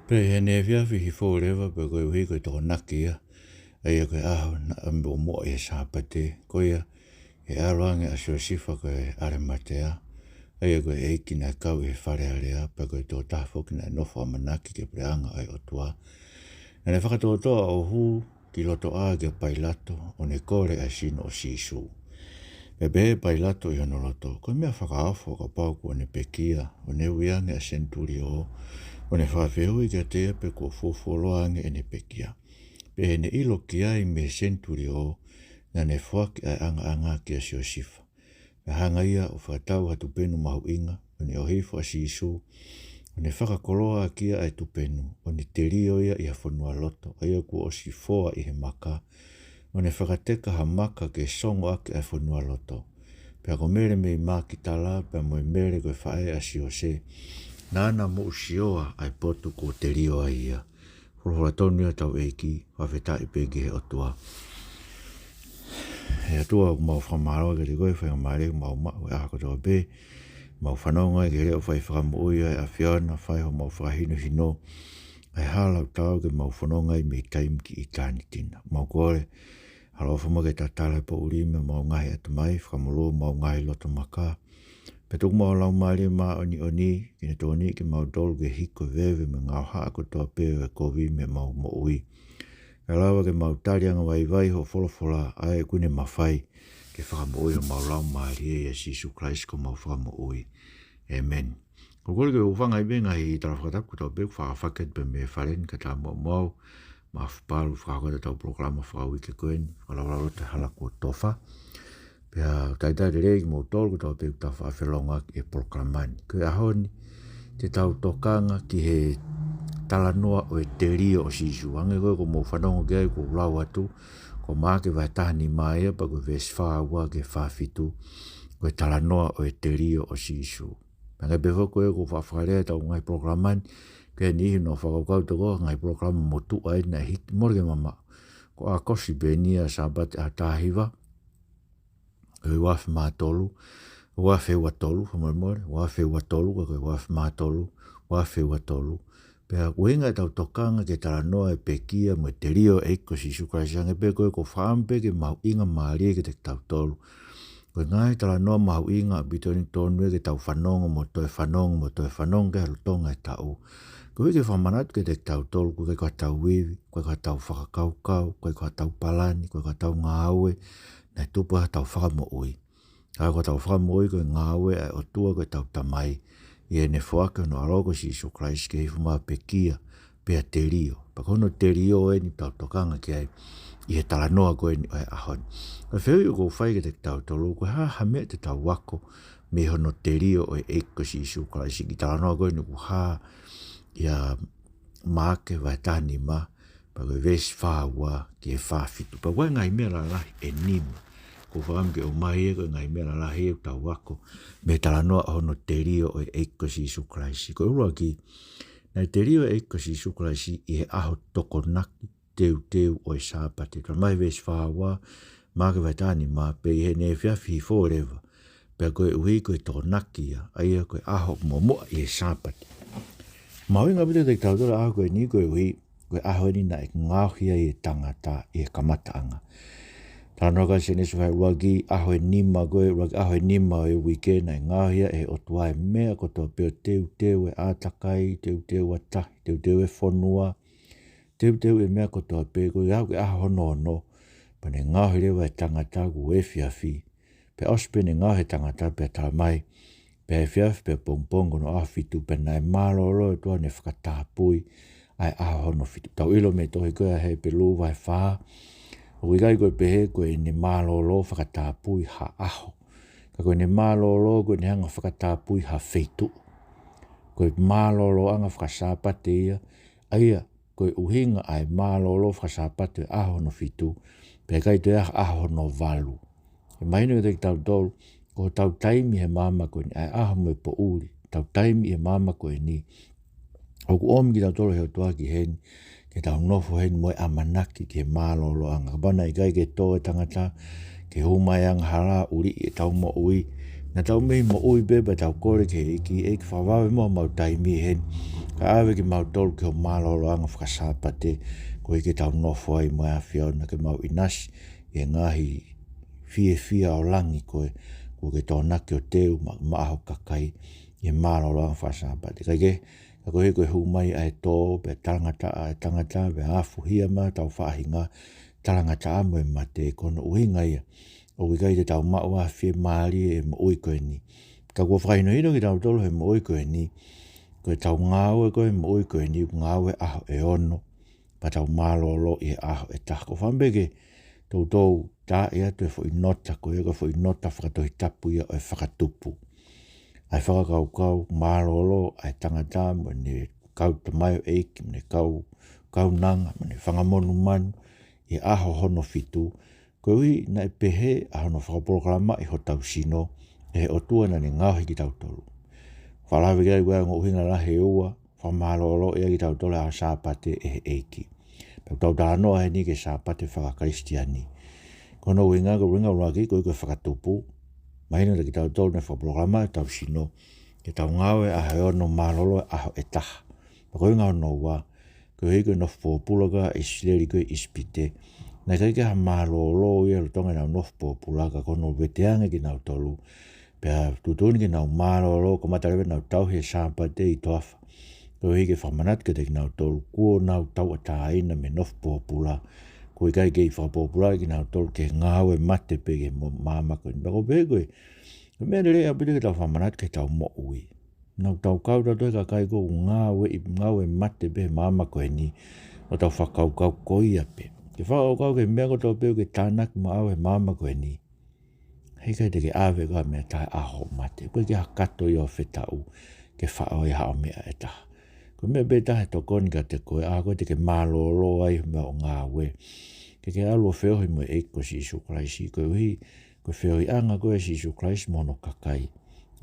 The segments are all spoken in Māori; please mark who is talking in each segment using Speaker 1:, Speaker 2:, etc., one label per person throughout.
Speaker 1: Pe he ne fiafi hi fōrewa pe koe uhi koe tō naki ia. Aia koe aho na ambo mo e sāpate. Koe ia e aroange a sifa koe are matea. Aia koe eiki na kau e whare area pe koe tō tāwhoki na nofo amanaki ke preanga ai o tua. Na ne whakatotoa o hū ki loto a ke pailato o ne kore a sino o Sisu. E be pailato i ono loto, koe mea whakaafo ka pauku o ne pekia o ne uiange a senturi o ne whawhehui kia tea pe ko fōwholoange e ne pekia. Pe he ne ilo ki ai me senturi na ne whaki ai anga kia sio sifa. Me hanga ia o whakatau hatu penu mahu inga o ne ohifo a Sisu o ne whakakoloa kia ai tupenu o ne terio ia i a whanua loto aia ku o si foa i he maka o ne whakateka ha maka ke songo ake ai whanua loto. Pe ako mere me i maki tala pe mo i mere koe whae a sio se. Nana mo usioa ai potu Koe Telio ai ia. Hurahura tonu ia tau eiki, whawheta i pegi he otua. He atua mau whamaroa ke te koe whainga maare mau mau e ahako toa be. Mau whanonga ke reo whai whakamuui ai a whiana whai ho mau whakahino hino. Ai halau tau ke mau whanonga i me taim ki i tāni tina. Mau kore, halo whama ke tatala po urime mau ngahi atamai, whakamuro mau ngahi loto maka. Petuk mau lau maari maa oni, kine tōni ki mau tolu ke hiko vewe me ngau haako toa peo e kovi me mau mo ui. Ka lawa ke mau tarianga vai ho wholofola ae kune mawhai ke whakamo ui o mau lau maari e Sisu Christ ko mau whakamo ui. Amen. Ko kore ke uwhanga i benga i tara whakatapu toa peo whakafaket pe me wharen ka tā mau ma whaparu whakakota tau programa whakaui ke koen whalawararo te halako tofa. Pea taitai te rei mo tolu tau te tau whawhelonga e proklamani. Koe ahoni te tau tokanga ki he talanoa o e terio o Sisu. Ange koe ko mo whanongo ki ai ko lau atu, ko maake vai tahani maia pa koe ves whaua ke whawhitu ko e talanoa o e terio o Sisu. Ange beho koe ko whawharea tau ngai proklamani, ke nihi no whakaukau te koe ngai proklama mo tu ai na hiti morge mama. Ko a kosi benia sabate a tahiwa, koe wafi mātolu, wafi watolu, whamoremore, wafi watolu, koe wafi mātolu, wafi watolu. Pea kuhinga tau tokanga ke talanoa e pekia mo te rio eiko Sisu Christ, pe koe ko whaampe ke mau inga maarie ke te tau tolu. Koe ngai talanoa mau inga bitoni tonu e ke tau whanonga mo toe whanonga ke halutonga e tau. Koe ke whamanatu ke te tau tolu, koe ka tau wiwi, koe ka tau whakakaukau, koe ka tau palani, koe ka tau ngāue, na tupa tau whakamo ui. Ka ko tau whakamo ui koe ngāue ai o tua koe tau tamai. I e ne whaka no aroko Sisu Christ ke hifu maa pekia, pea terio. Pa kono terio e ni tau tokanga ki ai, i he talanoa koe ni oe ahon. Koe whiu ko whai ke te tau tolu, koe hamea te tau wako, me hono terio oe eiko Sisu Christ. Ki talanoa koe ni kuhaa, ia maake vai tani ma, pa koe vesi whaua ki e whawhitu. Pa koe ngai mea la lahi e nima. Ko whaam ke o mai e koe ngai mea la lahi e tau wako, me talanoa hono te rio o eiko Sisu Christ. Ko urua ki, na te rio eiko Sisu Christ i he aho toko naki teu o e sāpate. Ka mai vesi whaua, maake vai tani ma, pe i he ne whiawhi forever. Pe koe uhi koe toko naki ia, aia koe aho momoa i e sāpate. Mauinga pute te tautora aho koe ni koe uhi, koe aho ni na e ngāhia i e tangata i e kamataanga. Tānoa ka senesu hai ruagi aho e nima koe, ruagi aho e nima o e weekend e ngāhia e otua e mea kotoa peo teu e ātakai, teu atahi, teu e whonua, teu e mea kotoa peo koe aho hono, pa ne ngāhi rewa e tangata ku e whiawhi, pe ospe ne ngāhi tangata pe talamai, pe e whiawhi pe pongpongo no awhitu, pe nai mālolo e toa ne whakatāpui, ai aho hono whitu. Tau ilo me tohi koe a hei pe lū vai whaa, o ikai koe pehe koe ne mālolo whakatāpui ha aho. Ka koe ne mālolo koe ne hanga whakatāpui ha wheitu. Koe mālolo anga whakasāpate ia. Aia koe uhinga ai mālolo whakasāpate aho no whitu. Pe kai te aho no valu. E maino te tau tolu. Ko tau taimi he māma koe ni ai aho mo e po uri. Tau taimi he māma koe ni. Oku omi ki tau tolu heo tuaki heni. Ke tau nofo heni moe amanaki ke mālolo anga. Kabana i kai ke tō e tangata, ke humai anga hara uri e tau mo ui, Na tau mihi mo ui beba tau kore ke iki e ki whawawe mo mau taimi hen. Ka awe ki mau tolu ke o malolo anga whakasapate ko ike tau nofo ai mo a whiona ke mau inasi e ngahi fia o langi koe ko ke tōnake o teu maaho kakai e malolo anga whakasapate. Kai ke ka koe koe humai ai tō pe tangata pe afu hia ma tau whaahinga talangata amo e mate kono uhinga ia. O wikai te tau maua whie maari e mo ui koe ni. Ka kua whaino hino ki tau tolu he mo ui koe ni. Koe tau ngāwe koe mo ui koe ni, ngāwe aho e ono. Pa tau mālolo i aho e taha. Ko whambeke tau tā ea tue fo inota koe, koe fo inota whakatohi tapu ia o e whakatupu. Ai whakakau mālolo ai tangata mo ne kau tamayo eiki, mo ne kau nanga, mo ne whangamonu manu i aho hono fitu. Koe ui na e pehe a hono whakapolokalama i ho tau sino e he otua na ne ngauhi ki tau tolu. Whalawe kia koe ngō uhinga la he ua, whamalolo ea ki tau tolu a sāpate e he eiki. Pau tau tānoa he ni ke sāpate whakakristiani. Kono uhinga ko ringa uraki koe koe whakatupu, mahina ki tau tolu ne whakapolokalama e tau sino, ke tau ngawe a he ono malolo aho e taha. Pako inga ono ua, koe hei koe no whopulaga e sileri koe ispite, na kai ka malolo ia lo tonga nau nof populaga kono veteange ki nau tolu pe tutuni ki nau malolo ko matarewe nau tau he sāpate i toafa ko hei ke whamanat ke te ki nau tolu kuo nau tau ataina me nof popula ko i kai ke i whapopula ki nau tolu ke ngāwe mate pe ke mamako ni bako pe koe ko mea nere apite ke tau whamanat ke tau mo ui nau tau kau tau toi ka kai ko ngāwe mate pe mamako ni o tau whakau koi ape ke whakau ke mea ko tau peo ke tānak ma awe mama koe ni. Hei kai te ke awe koe mea tae aho mate. Koe ke hakato i o whetau ke whao i hao mea e taha. Koe mea be tahe tokoni ka te koe a koe te ke malolo ai mea o ngā we. Ke alu o wheohi mo e ko Sisu Kraisi. Koe uhi koe wheohi anga koe Sisu Kraisi mono kakai.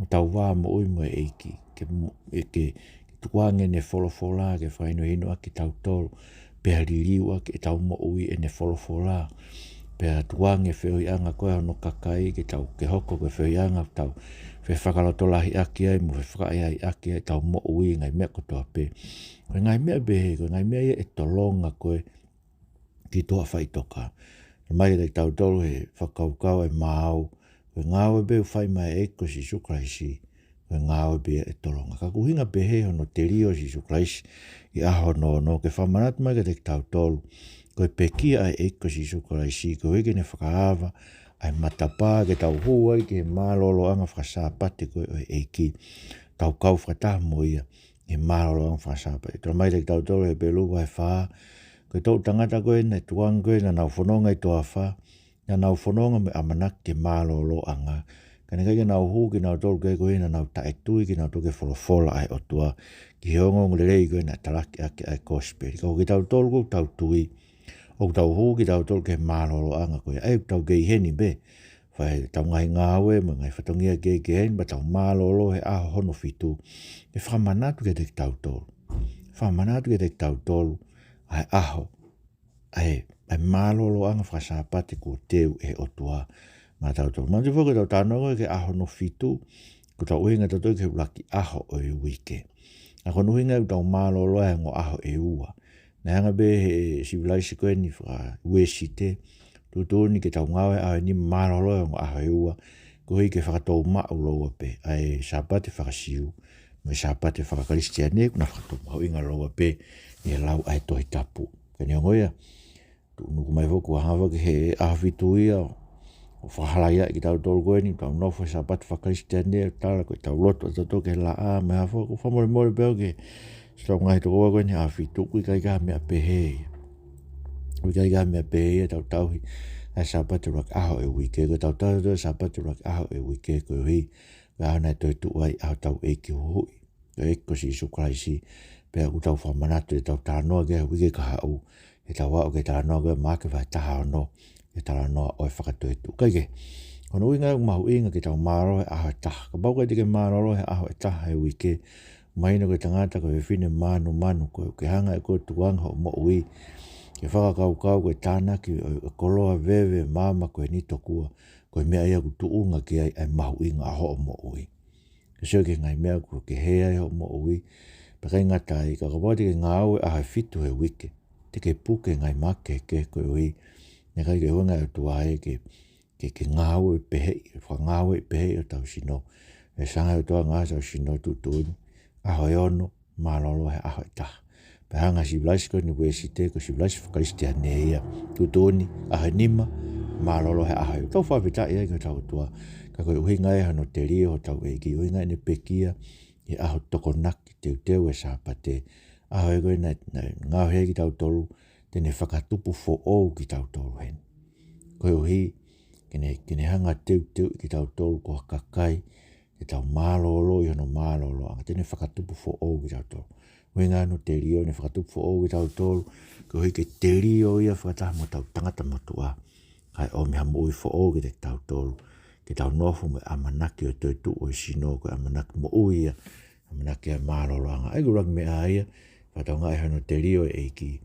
Speaker 1: O tau wā mo ui mo e eiki. Ke tukuange ne wholofola ke whaino hino a ki tau tolu. Pea ririwa ke tau mo ui e ne wholofola. Pea tuange whioi anga koe no kakai ke tau ke hoko ke whioi anga tau. Whe whakalotolahi aki ai mo whe whakai ai aki ai tau mo ui ngai mea kotoa pe. Koe ngai mea behe, koe ngai mea ia e tolonga koe ki toa whaitoka. Mai te tau tolu he whakaukau e māu. Koe ngāwe be whai mai e ko Sisu Kraisi. Koe ngāwe be e tolonga. Ka kuhinga behe hono te rio Sisu Kraisi. I aho no ke whamanat mai ka te tau tolu. Koe pekia ai e ko Sisu Kraisi. Koe heke ne whakaava. Ai matapā ke tau huai ke mālolo anga whakasāpate koe o eiki. Tau kau whakataha mo ia. E mālolo anga whakasāpate. Tau mai te tau tolu he pelu vai whaa. Koe tau tangata koe ne tuang koe na nau whanonga i toa whaa. Na nau whanonga me amanak ke mālolo anga. Kane kai ke nau hū ki nau tolu koe koe na nau tae tui ki nau toke wholofola ai o tua. Ki heongo ngurei koe na talaki ake ai kosperi. Kau ki tau tolu koe tau tui. O tau hū ki tau tolu ke mālolo anga koe. Ai tau kei heni be. Whai tau ngai ngāwe ma ngai whatongia ke heni. Ba tau mālolo he aho hono fitu. E whamanatu ke te tau tolu. Whamanatu ke te tau tolu. Ai aho. Ai mālolo anga whakasāpate ko teu e o tua. Ma tau tolu. Ma te whaka tau tāna koe ke aho no fitu. Ko tau uhinga tau tau ke ulaki aho o e wike. Ako nuhinga tau mālolo e ngo aho e ua. Na hanga be he sivilaisi koe ni wha uesite. Tutuni ke tau ngawe aho ni mālolo e ngo aho e ua. Ko hei ke whakatou mao loa pe. Ai sāpate whakasiu. Me sāpate whakakaristiane. Kuna whakatou mao inga loa pe. E lau ai tohi tapu. Kani ongoia. Nuku mai whoku hawa ke he aho fitu ia. O whahalaia ki tau tolu koe ni. Tau nofo sāpate whakakaristiane. Tala koe tau loto tato ke la a. Me hawa ko whamore more peo ke. Stau ngai to koe ni aho fitu. Kui kai kaha mea pehe. Kui kai kaha mea pehe. Tau tauhi. Ai sāpate rak aho e wike. Koe tau tau sāpate rak aho e wike. Koe hui. Koe aho nai toi tu ai aho tau eiki hui. Koe eko Sisu Kraisi. Pea ku tau whamanatu e tau tānoa ke wike kaha u. E tau wao ke tānoa ke māke vai taha ono. E tānoa oi whakatoi tu. Kai ke. Kono uinga mahu inga ke tau māro he aho e taha. Ka bau kai te ke māro he aho e taha e wike. Maina koe tangata koe whine manu koe. Ke hanga e koe tuanga o mo ui. Ke whakakau koe tāna ki koloa vewe māma koe ni tokua. koe mea ia ku tuunga ki ai mahu inga a ho mo ui. Sio ke ngai mea ku ke hea i ho mo ui, peka inga tai ka kapati ke ngā aue a hai fitu he wike, te ke puke ngai make ke koe ui, ne kai ke huanga e tuae ke ngā aue pehei, wha ngā aue pehei o tau sino, e sanga e tua ngā tau sino tutuni, aho e ono, malolo he aho e taha. Pehanga si blasi koe ni wesi te, ko si blasi whakaristi ane ia, tutuni, aho e nima, malolo he aho e. Tau whaweta ia ke tau tua, ka koe uhinga e hano te rio ho tau eiki, uhinga e ne pekia, i aho toko naki teu e sāpate, aho e koe ngā hea ki tau tolu, tene whakatupu fo ou ki tau tolu hen. Koe uhi, kene hanga teu ki tau tolu ko kakai, ki tau malolo i hano malolo, anga tene whakatupu fo ou ki tau tolu. Uhinga no te rio, ne whakatupu fo ou ki tau tolu, koe uhi ke te rio ia whakataha mo tau tangata motua, kai o me hamu ui fo ou ki te tau tolu, ke tau nofu me amanaki o toi tu o sino ko amanaki mo uia amanaki a malolo anga ai gurang me aia whatau ngai hano te rio e eiki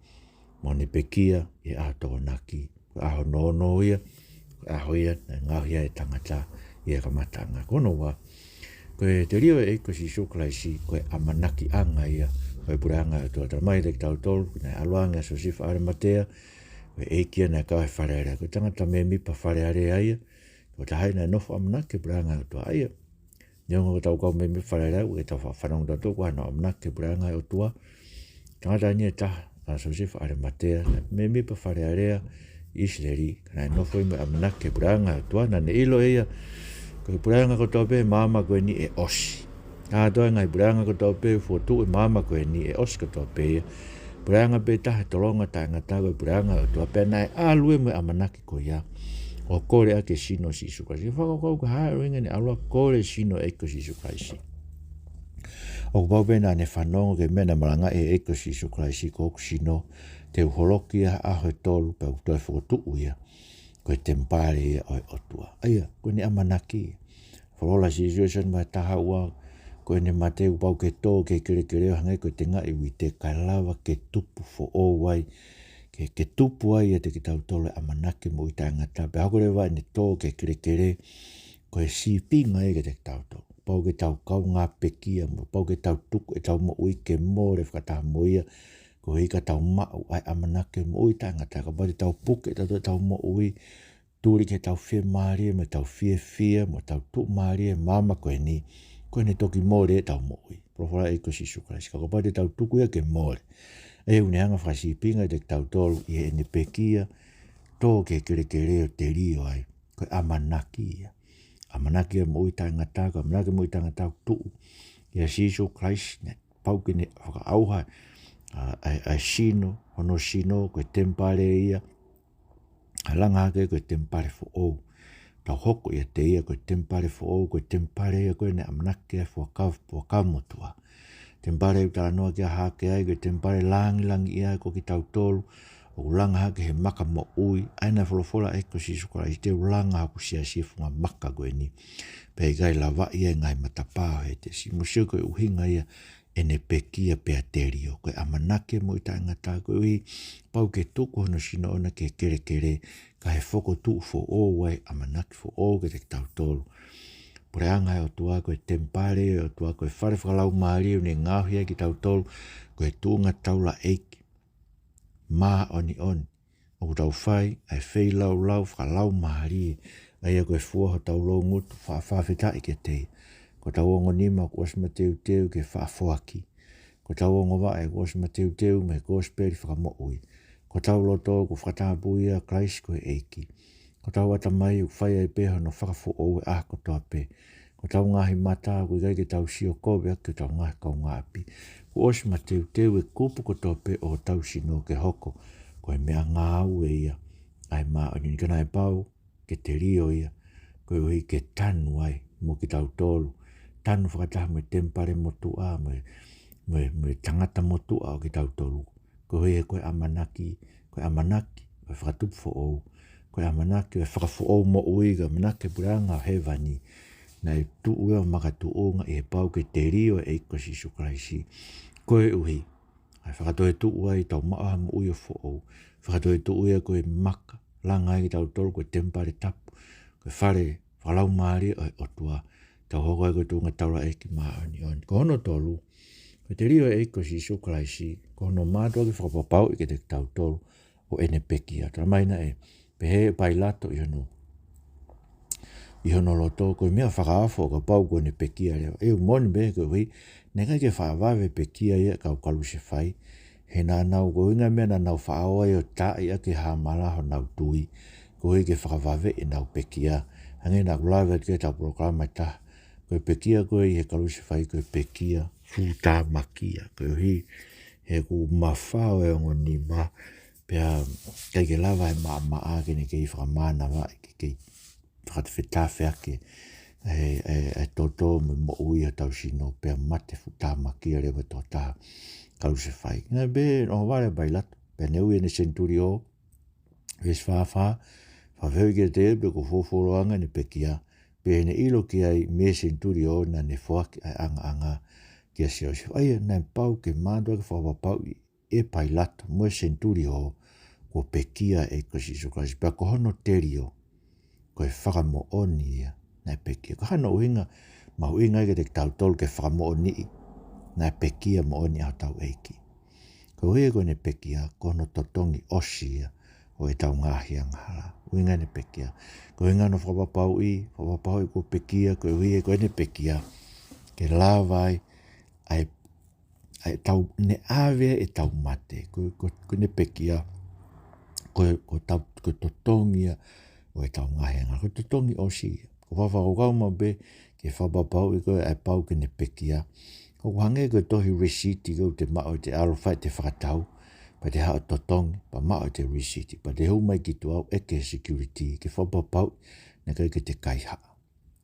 Speaker 1: mo ne pekia e aho toko naki ko aho nono ia ko aho ia na ngahia e tangata ia kamatanga kono wa ko te rio e eiko si suklaisi ko amanaki anga ia ko puranga to ta mai te tau tol na aluanga so si fare matea ko eiki na ka fare ko tangata me mi pa fare aia ko ta haina nofo amanake branga to aia nyongo tau kau me wharera u e tau whanong dato ko hana amanake branga o tua tangata ni ta a so se whare matea me pa wharearea isleri kana nofo me amanake branga o tua na ne ilo eia ko branga ko tope mama ko ni e osi a toa ngai branga ko tope fotu e mama ko ni e osi ko tope branga pe ta tolonga ta ngata ko branga o tua pe nai alue me amanake ko ya o kore ake sino Sisu Christ. Whakakau ka haeringa ni alua kore sino eko Sisu Christ. O kupau pena ne whanongo ke mena maranga e eko Sisu Christ ko sino te uholoki a aho e tolu pe utoe whakotuu ia ko e tempare ia o e otua. Aia, ko ni amanaki. Whalola situation mai taha ua ko ne mate upau ke tō ke kere hangai ko te ngai ui te kailava ke tupu fo o wai ke tupu ai e te ki tau tole amanake mo i tangata. Pe hako rewa ne tō ke kere ko e sipinga e ke te tau tole. Pau ke tau kau ngā pekia mo, pau ke tau tuku e tau mo ui ke more whakataha mo ia. Ko hika tau mau ai amanake mo i tangata. Ka pati tau puke tau mo ui. Tūri ke tau whia maari me tau whia mo tau tuk maari mama koe ni. Koe ne toki more e tau mo ui. Profora e ko Sisu Christ. Ka pati tau tuku ia ke more. E uneanga whasipinga te tau tolu i e ne pekia tō ke kere o te rio ai. Koe amanaki ia. Amanaki ia mo i tangata, ko amanaki mo i tangata tuu. Ia Sisu Christ, ne pauke ne whakaauha ai sino, hono sino, koe tempare ia. Langa hake koe tempare fo ou. Tau hoko ia te ia koe tempare fo ou, koe tempare ia koe ne amanaki ia fuakamotua. Tempare utala noa kia hake ai, koe tempare langi ia ko ki tau tolu, o langa hake he maka mo ui, aina wholofola e ko Sisu Christ, te langa haku sia funga maka koe ni. Pei gai lava ia ngai matapao he te si, musio koe uhinga ia, ene pekia pea terio, koe amanake mo i tangata, koe ui, pau ke tuku hono sino ona ke kere, ka he foko tuu fo o wai, amanake fo o ke te tau tolu. Pureanga e o tua koe tempare, o tua koe whare whakalau maari, une ngāhia ki tau tolu, koe tūnga taula eiki. Mā oni, o tau whai, ai whei lau whakalau maari, ai a koe fua ho tau lau ngutu, whawhetai ke te. Ko tau ongo nima ko asma teu ke whaafoaki. Ko tau ongo wa e ko asma teu me gospel whakamo ui. Ko tau loto ko whakatapuia Christ koe eiki. Ko tau ata mai u whai ai peha no whakafo o e ah ko toa pe. Ko tau ngahi mata ko i gai ke tau sio kobe ke tau ngahi kau ngapi. Ko osma teu e kupu ko toa pe o tau sino ke hoko. Ko e mea ngā au e ia. Ai maa o ni kana e pau ke te rio ia. Ko e ui ke tanu ai mo ki tau tolu. Tanu whakataha me tempare motua me tangata motua o ki tau tolu. Ko e koe amanaki, koe whakatupu fo ou. Koe amanake, whakafo ou mo uiga, manake buranga hevani. Nei tu ua maka tu onga e pau ke te rio e ko Sisu Christ. Koe uhi. Ai whakatoe tu ua i tau maa mo uia fo ou. Whakatoe tu ua koe maka. Langa i tau tolu koe tempare tapu. koe whare whalau maari o tua tau hoko e koe tunga taura e ki maa oni. Ko hono tolu, koe te rio e ko Sisu Kraisi, ko hono mātua ki whakapapau i ke te tau tolu o ene pekia. Tara maina e pehe e pai lato i hono loto, koe mea whakaafo ka pau ko ene pekia leo. E moni me koe hui, nengai ke whaavawe pekia ia kau kalu se whai, he nā nau ko inga mea nā nau whaaoa i o tai a ke hamala ho nau tui, ko hui ke whakawawe i nau pekia, hange nā kulawe ke tau programa ta, koe pekia koe i he kalu se whai koe pekia, futa makia, koe hui he ku mawhao e ongo ni ma, pia kei ke lava e maa kene kei whakamana wa, kei whakatawhetawhi ake, e toto mo ui a tau sino, pia mate futa makia rewa tō taha, kalu se whai. Ngai be, o wale bai lato, pia neu e ne centurio, ves whawha, whawhewi ke te ebe ko fōwhoroanga ne pekia, pe ne ilo ki ai me centurio na ne whaki ai anga kia seo se. Aia, nai pau ke mātua ke whawapau e pai lato, mo centurio, ko pekia e ko Sisu Kraisi, pia ko hono terio, ko e whakamo oni ia, nai pekia. Ko hana uhinga, ma uhinga ke te tautol ke whakamo oni i, nai pekia mo oni au tau eiki. Ko hui ko ne pekia, ko hono totongi osi ia, o e tau ngahi anghala. Uhinga ne pekia. Ko hinga no whakapau i ko pekia, ko hui ko ne pekia, ke lawai, ai tau ne ave e tau mate, ko ne pekia, ko totongia, o e tau ngahi anghala. Ko totongi osi ia. Ko whawhakokau ma be, ke whapapau i koe ai pau ke ne pekia, ko hange koe tohi resiti ko te mao te alofai te whakatau, pa te hao totongi, pa mao te resiti, pa te hau mai ki tu au eke security, ke whapapau, ne kai ke te kaiha.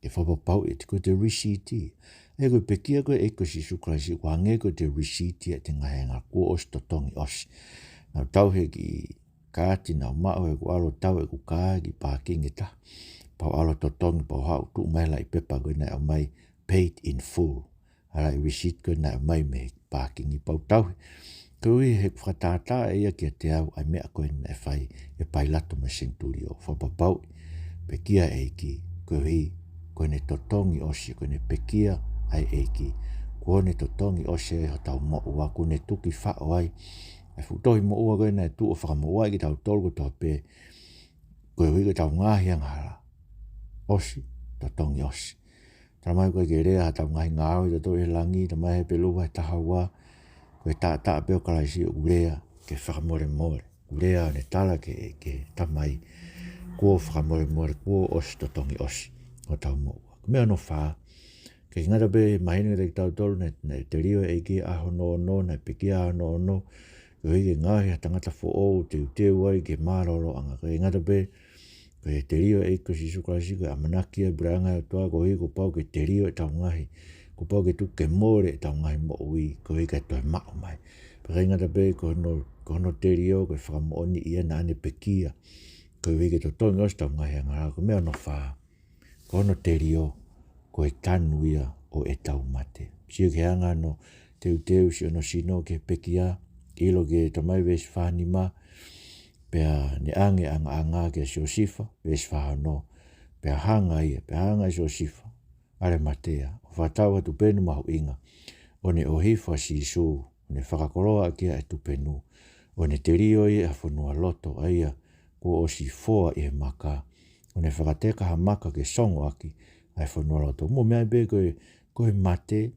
Speaker 1: Ke whapapau e te koe te resiti. E koe pekia koe e koe Sisu Kraisi, ko hange koe te resiti e te ngahenga, ko os totongi os. Nau tau he ki kāti nau mao he ko alo tau e ku kāi ki parking e ta. Pau alo totongi, pau hau tu mela i pepa koe nai au mai paid in full. Ala i receipt koe nai au mai me parking i pau tau. Koe he whakatata e ia kia te au ai mea koe nai whai e pai lato me centurio. Whapapau, pekia eiki, koe hi, koe ne totongi osi, koe ne pekia ai eiki. Koe ne totongi osi e ho tau mo ua, koe ne tuki whao ai. E futohi mo ua koe nai tu o whakamo ua ki tau tolgo tau pe, koe hui koe tau ngahi anghala. Osi, totongi osi. Tamai koe ke rea tau ngahi ngāo i tato e langi, tamai he peluwa e taha ua, koe tā peo kalaisi o urea ke whakamore more. Urea ne tala ke tamai kua whakamore more, kua osi totongi osi o tau mo ua. Mea no whaa, ke ngara be mahine te tau tolu ne te rio e ki aho no, ne pekia aho no, ke hui ke ngahi a tangata fo o te wai ke maroro anga. Ke ngara be, ke te rio e ko Sisu Kraisi, ke amanakia branga o toa, ko hui ko pau ke te rio e tau ngahi. Ko pau ke tu ke more e tau ngahi mo ui, ko hui ke toi mao mai. Ke ngara be, ko hono te rio, ko whakamo oni ia na ane pekia, ko hui ke to tongi os tau ngahi anga, ko mea no whaa. Ko hono te rio, ko e tanu ia o e tau mate. Sio ke anga no teu si ono sino ke pekia, ilo ke tamai ves whani ma, pea ne ange anga ke sio sifa, ves whahano, pea hanga ia, pea hanga sio sifa, are matea, o whatawa tu penu mahu inga, o ne ohifa Sisu, o ne whakakoroa kia e tu penu, o ne te rio ia whanua loto, aia, ko o si foa i he maka, o ne whakateka ha maka ke songo aki, ai whanua loto. Mo mea be koe mate,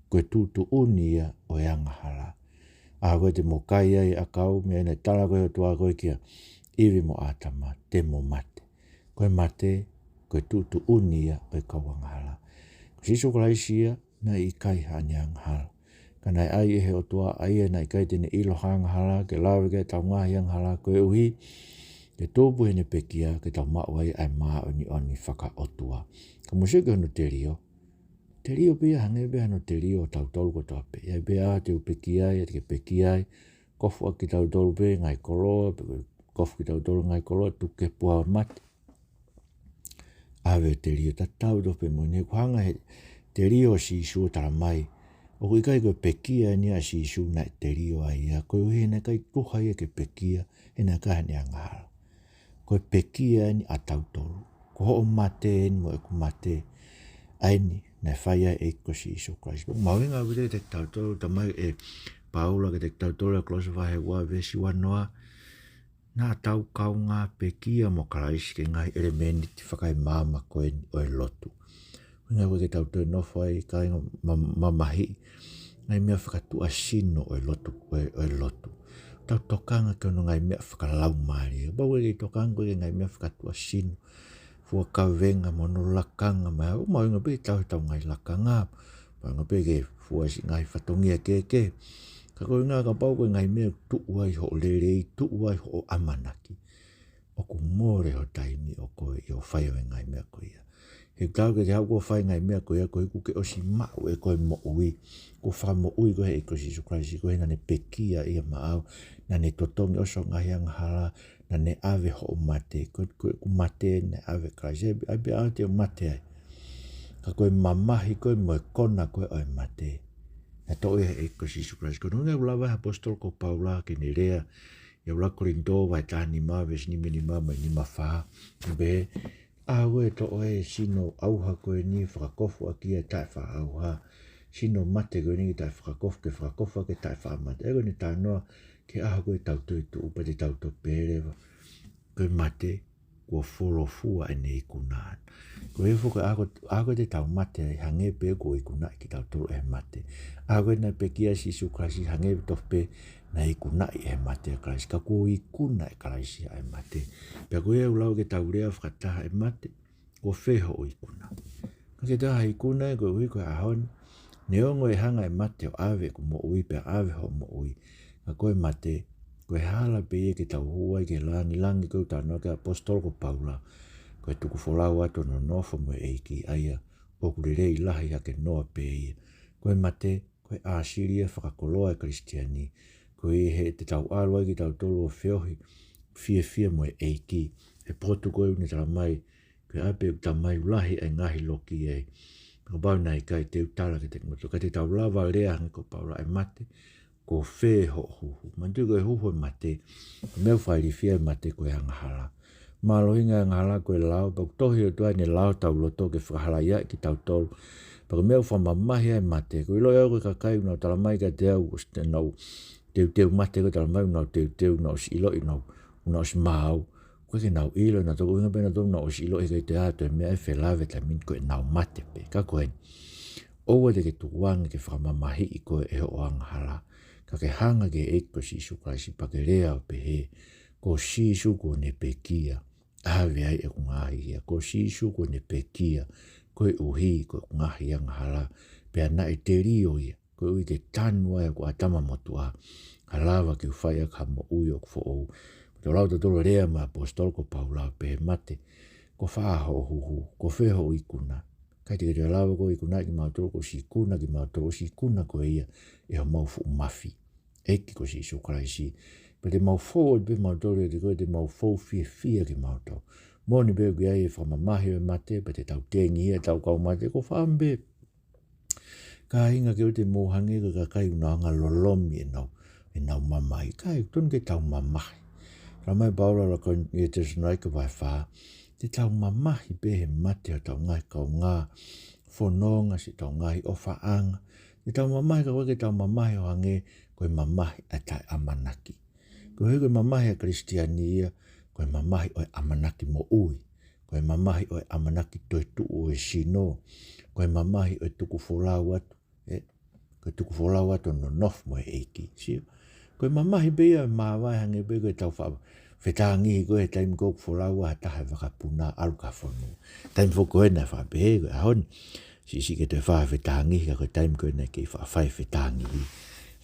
Speaker 1: koe tutu unia o e angahala. A koe te mokai ai a kau, mea ne tala koe o tua koe kia, iwi mo atama, te mo mate. Koe mate, koe tutu unia o e kau angahala. Sisu Kraisi ia, na i kai hane angahala. Kanai ai e he o tua, ai e na i kai tene ilo angahala, ke lawe ke tau ngahi angahala, koe uhi, ke tōpu hene pekia, ke tau mauai ai maa oni whaka o tua. Ka musike hono te rio. Te rio pia hange be hano te rio tau tolu ko tau pe. Ia be a te upekia, ia te pekia, kofu a ki tau tolu pe, ngai koroa, kofu ki tau tolu ngai koroa, tuke pua mate. Awe te rio, ta tau to pe mone, kuhanga he te rio Sisu tara mai. O kui kai koe pekia ni a Sisu na te rio ai, ia koe uhi hene kai tuha ia ke pekia, hene kai hane angahala. Koe pekia ni a tau tolu. ko ho mate mo ku mate aini na faya e ko Sisu Christ mo nga vile te tauto tamai e Paula ke te tauto le close vai wa vesi wa noa na tau kau ngā pekia mo Christ ke ngai elementi te whakai mama ko e lotu nga ko te tauto no fai kai mamahi ngai mea whakatu asino o lotu tau tokanga ke no ngai mea whakalau maari bau e tokanga ko ngai mea whakatu asino fua kawenga mono lakanga mai o mai ngabe tau ngai lakanga pa ngabe ke fua si ngai fatongia ke ka ko nga ka pau ko ngai me tu wai ho lere tu wai ho amanaki o ku more ho taimi o ko i o fai ngai me ko ia he tau ke hau ko fai ngai me ko ia ko ku ke o si ma e ko mo ui ko fa mo ui ko e ko Sisu Christ ko na ne pekia ia ma na ne totongi o so ngai ang hala na ne ave ho mate ko mate ne ave Christ ai be ate mate ka ko mamahi ko mo kona ko o mate na to e ko Sisu Christ ko no lava apostol ko Paula ke ne rea ia la Korinto vai tani ma ves ni minima ni mafa be awe to e sino auha ko ni frakofu aki e tai fa auha sino mate ko ni tai frakofu ke tai fa mate e ni tai no ke aha ko tau tu upa te tau to pere ko mate ko folo fua e nei kunan ko e fuka ako te tau mate hange pe ko i kuna ki tau to e mate ako na pe kia Sisu Christ hange to pe na i kuna e mate Christ ka ko i kuna e Christ e mate pe ko e ulau ke tau rea fkata e mate ko feho o i kuna ka ke taha i kuna ko ui ko ahon neongo e hanga e mate o ave ko mo ui pe ave ho mo ui ka ko e mate ko e hala pe e ke tau hua ke langi ko tano ke apostol ko Paula ko e tuku folau ato no nofo mo e ki aia o kurere i lahi hake noa pe ia ko e mate ko e asiria whakakoloa e Kristiani ko e he te tau alwa ki tau tolo o whiohi fie mo e ki e potu ko e uni tala mai ko e ape ta mai lahi e ngahi loki e ko bau nai kai te utala ke te moto ka te tau lava lea hangi ko Paula e mate ko fe ho huhu mantu ko e huhu mate meu whairi fia mate ko e angahala malo inga ngala ko e lao pa tohi o tua ne lao tau loto ke whahala ia ki tau tolu pa meu whamamahi e mate ko ilo ko kakai unau tala mai ka te au te nau teu mate ko tala mai unau teu nau si ilo unau si mau ko ke nau ilo na toko inga pena tau nau si ilo e te ato e mea e whelave ta min ko e nau mate pe ka koe oua te ke tukuanga ke whamamahi i ko e o angahala ka ke hanga ke e ko Sisu Christ pa ke rea o pehe ko Sisu ko ne pekia ave ai e kungahi ia ko Sisu ko ne pekia ko e uhi ko kungahi ang hala pe ana e te rio ia ko ui te tanua e ko atama motua halawa ki ufaya ka mo uyo kufo ou to lau te tolo rea ma apostol ko Paula pe mate ko whaaho huhu ko wheho ikuna kai te kere lawa ko ikuna ki mautoro ko sikuna ki mautoro sikuna ko ia e ho maufu mafi eki ko Sisu Christ pe te mau forward pe mautoro te koe te mau fau fia ki mautoro moni pe ki ai e whamamahi e mate pe te tau tengi e tau kau mate ko whambe ka inga ke o te mohange ka kai unanga lolomi e nau mamai kai ton ke tau mamahi ramai Paula la ko e te sunai ka vai wha te tau mamahi pe he mate o tau ngai kau ngā whanonga si tau ngai o whaanga te tau mamahi ka wake tau mamahi o hange koe mamahi a tai amanaki ko he koe mamahi a Kristiani ia koe mamahi o amanaki mo ui koe mamahi o amanaki toi tu o e sino koe mamahi o tuku wholau atu koe tuku wholau atu no nof mo e eiki sio koe mamahi pe ia mawai hange pe koe tau wha whetangi koe taim kōk wholau a taha whakapuna aluka whonu taim whoko e na wha pehe koe ahon si ke te wha whetangi ka koe taim koe na ke wha whai whetangi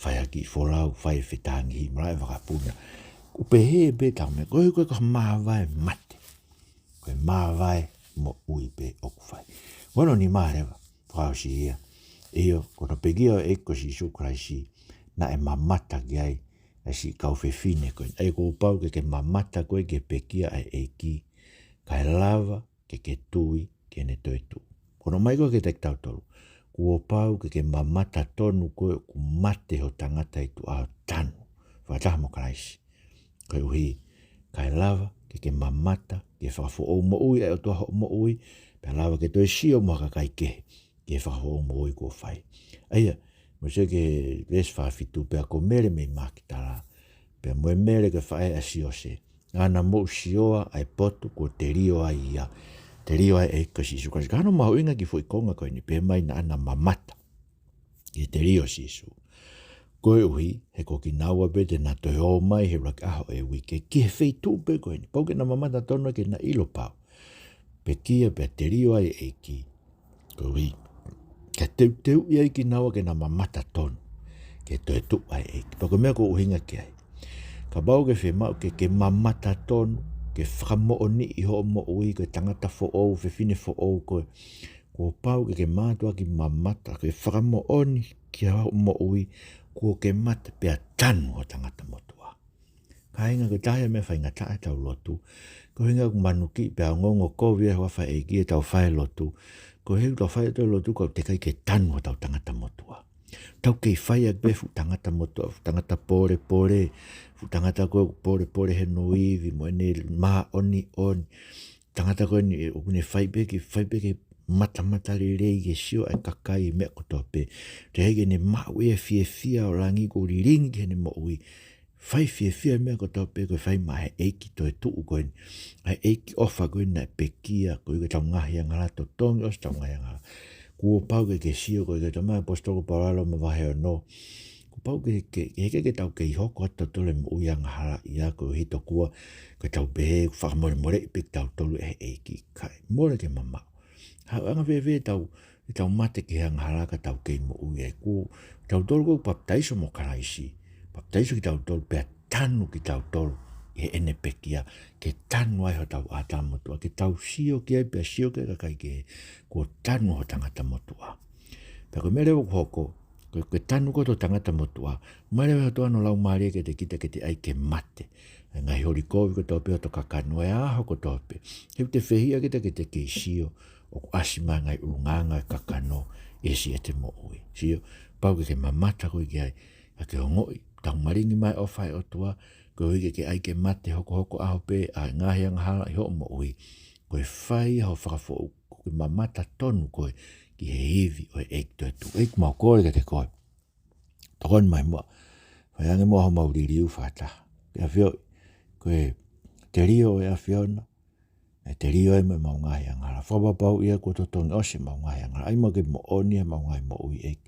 Speaker 1: whai aki wholau whai whetangi mrai whakapuna ko pehe pe tau me koe ka mawai mate koe mawai mo ui pe oku whai wano ni marewa whao si ia eo kona pegia e ko Sisu Christ na e mamata ki ai e si kau whewhine koe. E ko pau ke mamata koe ke pekia ai e ki. Kai lava ke tui ke ne toi tu. Kono mai koe ke te tau tolu. Kua pau ke mamata tonu koe ku mate ho tangata i tu au tanu. Whataha mo Christ. Koe uhi kai lava ke mamata ke whakafo o mo ui e o toa ho mo ui pe lava ke toi sio mo ka kai ke whakafo o mo ui ko whai aia mo se ke ves whawhitu pe ako mere me makitala pe mo mere ke whae a sio se ana mo sioa ai potu ko te rio ai ia te rio ai e ka Sisu kasi kano mahu inga ki fo ikonga ko ni pe mai na ana mamata ke te rio Sisu koe uhi he ko ki naua pe te na toi o mai he rak aho e wike ki he whei tū pe koe ni pau ke na mamata tono ke na ilo pau pe kia pe te rio ai e ki koe uhi ke teu ia ki naua ke na mamata tono ke toi tu ai e ki pako mea ko uhinga ki ai ka bau ke whemau ke mamata tono ke whamo o ni i ho mo ui ke tangata fo ou whine fo ou koe ko pau ke mātua ki mamata ke whamo o ni ki ho mo ui ko ke mata pe a tanu o tangata motua ka inga ke taia me whainga tae tau lotu ko hinga ku manuki pe a ngongo kovia hua whae e kia tau whae lotu ko heu tau whae tau lotu ko te kai ke tanu o tau tangata motua tau kei whaia be fu tangata motua fu tangata pore fu tangata koe pore he no iwi mo ene maa oni tangata koe ni ukune whai be ke mata rei ke sio ai kakai mea kotope te hege ne maa ue fia o rangi ko riringi ke ne mo ui whai fia mea kotope koe whai maa he eiki toi tuu koe ni ai eiki ofa koe na pekia koe ke tau ngahi angara to tongi os tau ngahi angara kua pau ke sio koe ke tamai apostolo paralo ma vahe o no kua pau ke tau ke ihoko ata tole mo ui angahara ia koe hito kua ke tau behe whakamore ipik tau tolu e eiki kai more ke mama hau anga vewe tau mate ke angahara ka tau kei mo ui e ku tau tolu ko baptaiso mo karaisi baptaiso ki tau tolu pea tanu ki tau tolu e ene pekia ke tanu ai ho tau ata motua ke tau sio ki ai pea sio ke kakai ke ko tanu ho tangata motua pea ko mere hoko ke tanu ko to tangata motua mere ho toa no lau maria ke te kita ke te ai ke mate ngai hori kovi ko tau pea to kakano e aho ko tau pe he te whehia ke te ke sio o asima ngai urunganga kakano e si e te mo ui sio pau ke mamata ko i ai a ke hongoi tau maringi mai o whai o tua ko hige ke ai ke mate hoko aho pe a ngahi angahara i ho mo ui koe whai hau whakafo koe mamata tonu koe ki he hivi o e eik toi tu eik mau kore ke te koe tokon mai mua whai ange mua ho mau ririu whataha ke a whio koe te rio e a whiona e te rio e mai mau ngahi angahara whapapau ia ko totongi ose mau ngahi angahara ai mau ke mo oni e mau ngahi mo ui eik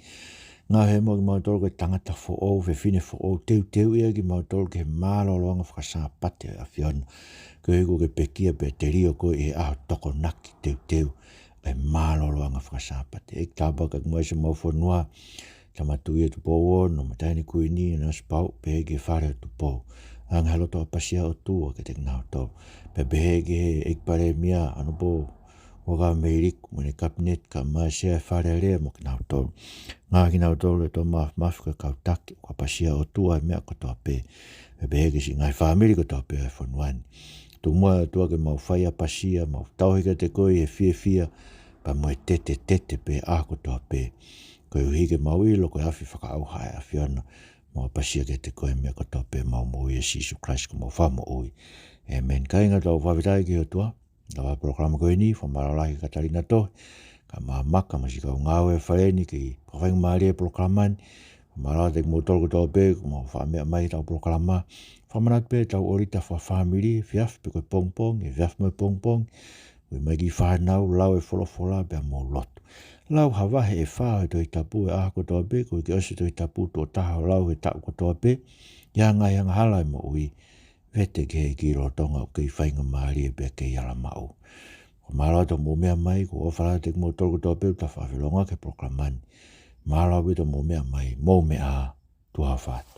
Speaker 1: ngā he mo ki mau tolu ke tangata fo ou, whine fo ou, teu ia ki mau tolu ke mālo loanga whakasāpate a whiona. Ko hiku ke pekia pe te rio ko e aho toko naki teu, e mālo loanga whakasāpate. Ek tāpaka ki mai se mau whanua, tamatu ia tu pou no mataini kui ni na spau, pe heke whare tu pou. Ang haloto apasia o tua ke te ngau tolu. Pe heke ek pare mia anu pou, Oga meirik mune kabinet ka masia whare rea mo ki nau tolu. Ngā ki nau tolu e tō mawhika kautaki kwa pasia o tua e mea kotoa pē. E beheke si ngai whamiri kotoa pē e whanuani. Tu mua tua ke mau whaia pasia, mau tauhika te koe e fia, pa mo e tete pē a kotoa pē. Koe uhike mau ilo koe awhi whakaauhae a whiona. Mau pasia ke te koe mea kotoa pē mau mo e Sisu Christ ko mau whamo ui. Amen. Kai ngā tau whawhitai ki o tua. Lawa programa ko ini whamaralahi katarina to ka mamaka masika o ngāwe whaeni ki whawhainga maari e programan whamarala te kumotolo ko tau pē kuma whamea mai tau programa whamarat pē tau orita whawhamiri whiaf pe koe pongpong e whiaf mai pongpong ui mai ki whanau lau e wholofola pēr mō lotu lau hawahe e whao e toi tapu e aha ko tau pē koe ki ose toi tapu tō taha o lau e tau ko tau pē ia ngai hanga hala e mo ui vete ke he ki rotonga o kei whainga maari e pia kei ala mau. Ko mara to mo mea mai ko ofara te mo tolu to pe ta whawhilonga ke programani. Mara wito mo mea mai mo mea tua whatu.